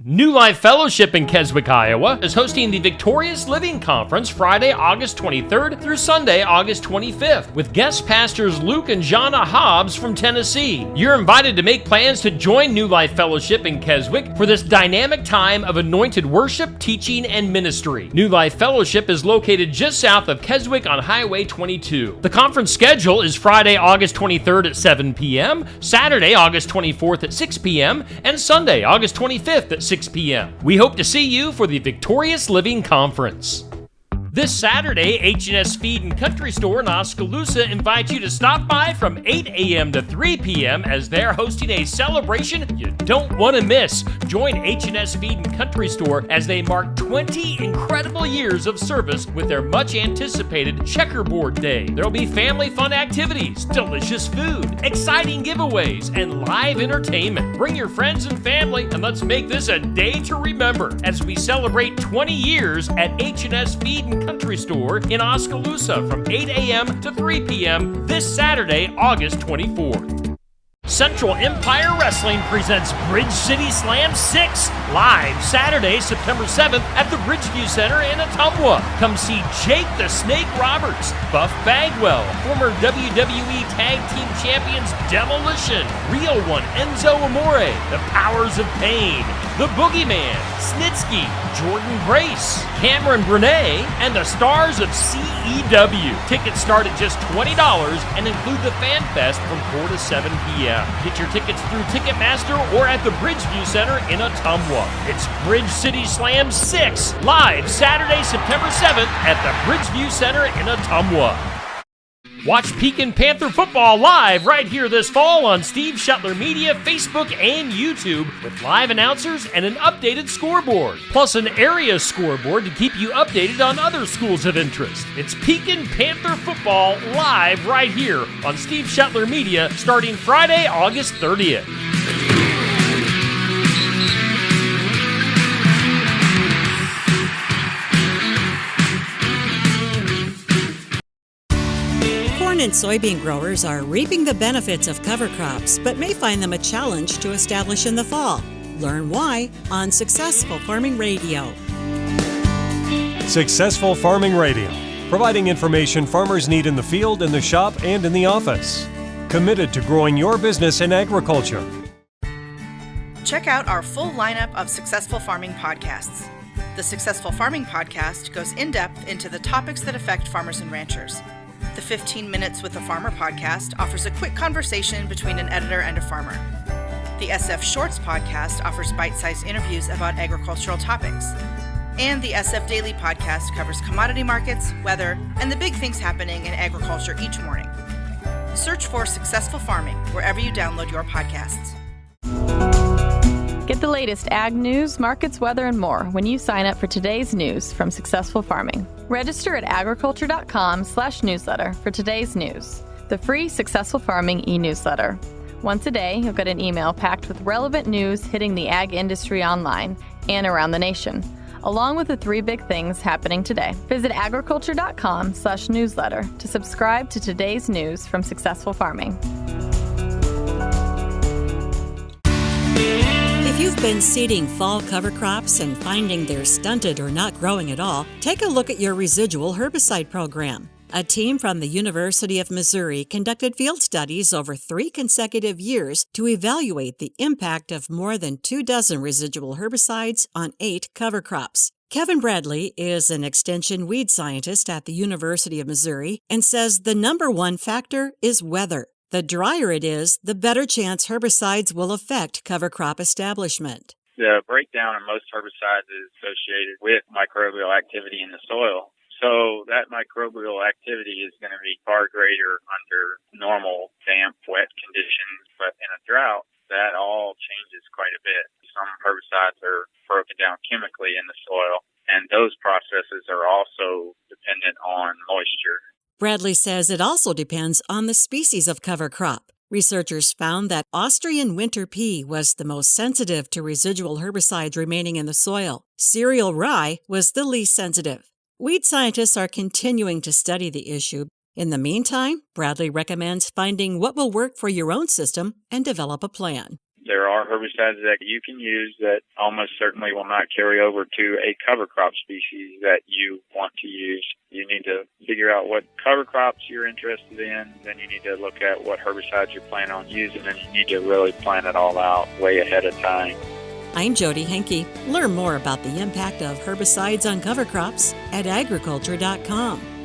New Life Fellowship in Keswick, Iowa is hosting the Victorious Living Conference Friday, August 23rd through Sunday, August 25th, with guest pastors Luke and Jana Hobbs from Tennessee. You're invited to make plans to join New Life Fellowship in Keswick for this dynamic time of anointed worship, teaching, and ministry. New Life Fellowship is located just south of Keswick on Highway 22. The conference schedule is Friday, August 23rd at 7 p.m., Saturday, August 24th at 6 p.m., and Sunday, August 25th at 6 p.m. We hope to see you for the Victorious Living Conference. This Saturday, H&S Feed and Country Store in Oskaloosa invites you to stop by from 8 a.m. to 3 p.m. as they're hosting a celebration you don't want to miss. Join H&S Feed and Country Store as they mark 20 incredible years of service with their much-anticipated Checkerboard Day. There'll be family fun activities, delicious food, exciting giveaways, and live entertainment. Bring your friends and family, and let's make this a day to remember as we celebrate 20 years at H&S Feed and Country Store in Oskaloosa from 8 a.m. to 3 p.m. this Saturday, August 24th. Central Empire Wrestling presents Bridge City Slam 6 live Saturday, September 7th at the Bridgeview Center in Ottumwa. Come see Jake the Snake Roberts, Buff Bagwell, former WWE Tag Team Champions Demolition, Real One Enzo Amore, The Powers of Pain, The Boogeyman, Snitsky, Jordan Grace, Cameron Burnett, and the stars of CEW. Tickets start at just $20 and include the Fan Fest from 4 to 7 p.m. Get your tickets through Ticketmaster or at the Bridgeview Center in Ottumwa. It's Bridge City Slam 6, live Saturday, September 7th at the Bridgeview Center in Ottumwa. Watch Pekin Panther football live right here this fall on Steve Shetler Media, Facebook, and YouTube with live announcers and an updated scoreboard, plus an area scoreboard to keep you updated on other schools of interest. It's Pekin Panther football live right here on Steve Shetler Media starting Friday, August 30th. Corn and soybean growers are reaping the benefits of cover crops, but may find them a challenge to establish in the fall. Learn why on Successful Farming Radio. Successful Farming Radio, providing information farmers need in the field, in the shop, and in the office. Committed to growing your business in agriculture. Check out our full lineup of Successful Farming podcasts. The Successful Farming podcast goes in-depth into the topics that affect farmers and ranchers. The 15 Minutes with a Farmer podcast offers a quick conversation between an editor and a farmer. The SF Shorts podcast offers bite-sized interviews about agricultural topics. And the SF Daily podcast covers commodity markets, weather, and the big things happening in agriculture each morning. Search for Successful Farming wherever you download your podcasts. Get the latest ag news, markets, weather, and more when you sign up for today's news from Successful Farming. Register at agriculture.com/newsletter for today's news, the free Successful Farming e-newsletter. Once a day, you'll get an email packed with relevant news hitting the ag industry online and around the nation, along with the 3 big things happening today. Visit agriculture.com/newsletter to subscribe to today's news from Successful Farming. If you've been seeding fall cover crops and finding they're stunted or not growing at all, take a look at your residual herbicide program. A team from the University of Missouri conducted field studies over 3 consecutive years to evaluate the impact of more than 24 residual herbicides on 8 cover crops. Kevin Bradley is an extension weed scientist at the University of Missouri and says the number one factor is weather. The drier it is, the better chance herbicides will affect cover crop establishment. The breakdown of most herbicides is associated with microbial activity in the soil. So that microbial activity is going to be far greater under normal damp, wet conditions. But in a drought, that all changes quite a bit. Some herbicides are broken down chemically in the soil, and those processes are also dependent on moisture. Bradley says it also depends on the species of cover crop. Researchers found that Austrian winter pea was the most sensitive to residual herbicides remaining in the soil. Cereal rye was the least sensitive. Weed scientists are continuing to study the issue. In the meantime, Bradley recommends finding what will work for your own system and develop a plan. There are herbicides that you can use that almost certainly will not carry over to a cover crop species that you want to use. You need to figure out what cover crops you're interested in. Then you need to look at what herbicides you're planning on using, and you need to really plan it all out way ahead of time. I'm Jody Henke. Learn more about the impact of herbicides on cover crops at agriculture.com.